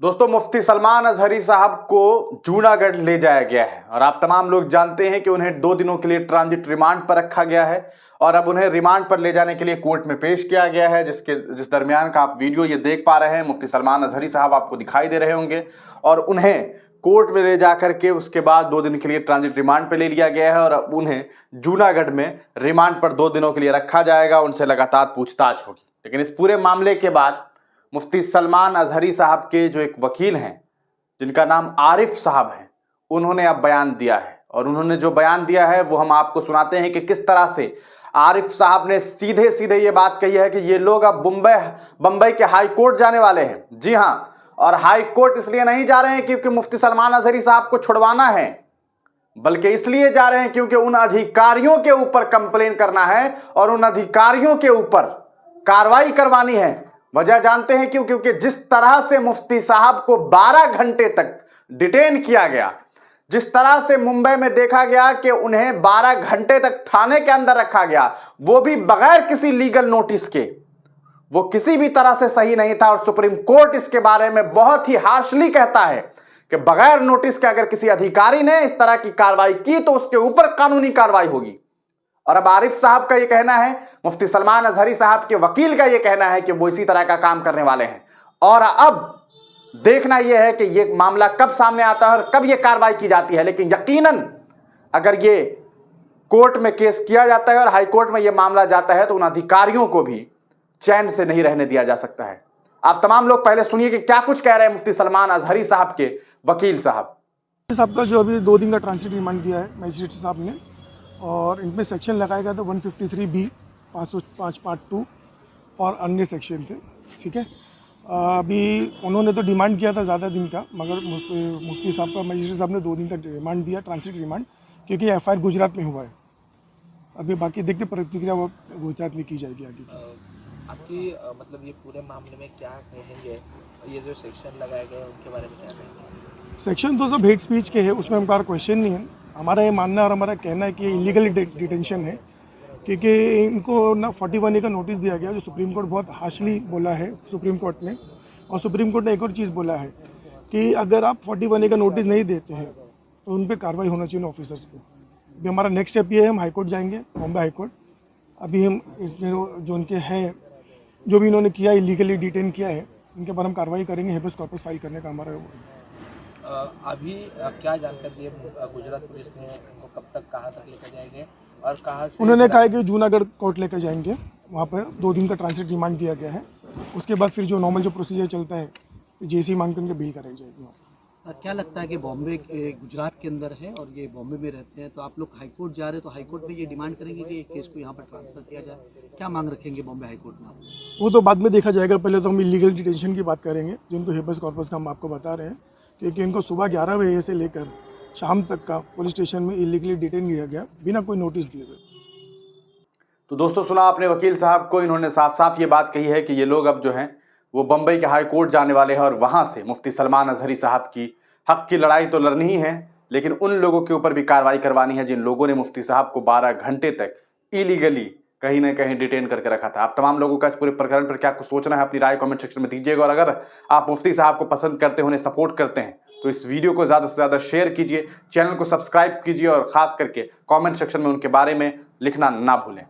दोस्तों, मुफ्ती सलमान अजहरी साहब को जूनागढ़ ले जाया गया है और आप तमाम लोग जानते हैं कि उन्हें 2 दिनों के लिए ट्रांजिट रिमांड पर रखा गया है और अब उन्हें रिमांड पर ले जाने के लिए कोर्ट में पेश किया गया है। जिस दरमियान का आप वीडियो ये देख पा रहे हैं, मुफ्ती सलमान अजहरी साहब आपको दिखाई दे रहे होंगे और उन्हें कोर्ट में ले जाकर के उसके बाद 2 दिन के लिए ट्रांजिट रिमांड पर ले लिया गया है और अब उन्हें जूनागढ़ में रिमांड पर 2 दिनों के लिए रखा जाएगा। उनसे लगातार पूछताछ होगी। लेकिन इस पूरे मामले के बाद मुफ्ती सलमान अजहरी साहब के जो एक वकील हैं, जिनका नाम आरिफ साहब है, उन्होंने अब बयान दिया है और उन्होंने जो बयान दिया है वो हम आपको सुनाते हैं कि किस तरह से आरिफ साहब ने सीधे सीधे ये बात कही है कि ये लोग अब बंबई के हाई कोर्ट जाने वाले हैं। जी हां, और हाई कोर्ट इसलिए नहीं जा रहे हैं क्योंकि मुफ्ती सलमान अजहरी साहब को छुड़वाना है, बल्कि इसलिए जा रहे हैं क्योंकि उन अधिकारियों के ऊपर कंप्लेन करना है और उन अधिकारियों के ऊपर कार्रवाई करवानी है। वजह जानते हैं क्यों? क्योंकि जिस तरह से मुफ्ती साहब को 12 घंटे तक डिटेन किया गया, जिस तरह से मुंबई में देखा गया कि उन्हें 12 घंटे तक थाने के अंदर रखा गया, वो भी बगैर किसी लीगल नोटिस के, वो किसी भी तरह से सही नहीं था। और सुप्रीम कोर्ट इसके बारे में बहुत ही हार्शली कहता है कि बगैर नोटिस के अगर किसी अधिकारी ने इस तरह की कार्रवाई की तो उसके ऊपर कानूनी कार्रवाई होगी। और अब आरिफ साहब का यह कहना है, मुफ्ती सलमान अजहरी साहब के वकील का यह कहना है कि वो इसी तरह का काम करने वाले हैं। और अब देखना यह है कि यह मामला कब सामने आता है और कब यह कार्रवाई की जाती है। लेकिन यकीनन अगर ये कोर्ट में केस किया जाता है और हाई कोर्ट में यह मामला जाता है तो उन अधिकारियों को भी चैन से नहीं रहने दिया जा सकता है। आप तमाम लोग पहले सुनिए कि क्या कुछ कह रहे हैं मुफ्ती सलमान अजहरी साहब के वकील साहब। का जो अभी 2 दिन का ट्रांजिट रिमांड दिया है मजिस्ट्रेट साहब ने, और इनमें सेक्शन लगाया गया था 153B 505 पार्ट 2 और अन्य सेक्शन थे। ठीक है, अभी उन्होंने तो डिमांड किया था ज़्यादा दिन का, मगर मुफ्ती साहब का मजिस्ट्रेट साहब ने 2 दिन तक रिमांड दिया, ट्रांजिट रिमांड, क्योंकि FIR गुजरात में हुआ है। अभी बाकी देखते प्रतिक्रिया वो गुजरात में की जाएगी आगे। आपकी मतलब ये पूरे मामले में क्या कहेंगे? ये जो सेक्शन लगाए गए उनके बारे में क्या कहेंगे? सेक्शन तो सब हेट स्पीच के है, उसमें हमारा क्वेश्चन नहीं है। हमारा ये मानना और हमारा कहना है कि इलीगल डिटेंशन है, क्योंकि इनको ना 41A का नोटिस दिया गया, जो सुप्रीम कोर्ट बहुत हार्शली बोला है सुप्रीम कोर्ट ने। और सुप्रीम कोर्ट ने एक और चीज़ बोला है कि अगर आप 41A का नोटिस नहीं देते हैं तो उन पर कार्रवाई होना चाहिए ऑफिसर्स पे। अभी हमारा नेक्स्ट स्टेप ये है, हम हाई कोर्ट जाएंगे, बॉम्बे हाई कोर्ट। अभी हम जो उनके हैं, जो भी इन्होंने किया इलीगली डिटेन किया है, उनके ऊपर हम कार्रवाई करेंगे। हेबियस कॉर्पस फाइल करने का हमारा अभी क्या जानकारी दी गुजरात पुलिस ने? उनको कब तक कहाँ तक लेकर जाएंगे और कहाँ से? उन्होंने कहा है कि जूनागढ़ कोर्ट लेकर जाएंगे, वहाँ पर 2 दिन का ट्रांजिट रिमांड दिया गया है। उसके बाद फिर जो नॉर्मल जो प्रोसीजर चलता है, जेसी मांग करके बेल कराई जाएगी। क्या लगता है कि बॉम्बे गुजरात के अंदर है और ये बॉम्बे में रहते हैं, तो आप लोग हाई कोर्ट जा रहे हैं, तो हाई कोर्ट में ये डिमांड करेंगे कि केस को यहाँ पर ट्रांसफर किया जाए? क्या मांग रखेंगे बॉम्बे हाई कोर्ट में? वो तो बाद में देखा जाएगा। पहले तो हम इलीगल डिटेंशन की बात करेंगे, जिनको हेबियस कॉर्पस का हम आपको बता रहे हैं, क्योंकि इनको सुबह 11 बजे से लेकर शाम तक का पुलिस स्टेशन में इलीगली डिटेन किया गया बिना कोई नोटिस दिए हुए। तो दोस्तों, सुना आपने वकील साहब को, इन्होंने साफ साफ ये बात कही है कि ये लोग अब जो हैं वो बंबई के हाई कोर्ट जाने वाले हैं और वहां से मुफ्ती सलमान अजहरी साहब की हक की लड़ाई तो लड़नी ही है, लेकिन उन लोगों के ऊपर भी कार्रवाई करवानी है जिन लोगों ने मुफ्ती साहब को 12 घंटे तक इलीगली कहीं ना कहीं डिटेन करके रखा था। आप तमाम लोगों का इस पूरे प्रकरण पर क्या कुछ सोचना है, अपनी राय कमेंट सेक्शन में दीजिएगा। और अगर आप मुफ्ती साहब को पसंद करते हैं, उन्हें सपोर्ट करते हैं, तो इस वीडियो को ज़्यादा से ज़्यादा शेयर कीजिए, चैनल को सब्सक्राइब कीजिए और ख़ास करके कमेंट सेक्शन में उनके बारे में लिखना ना भूलें।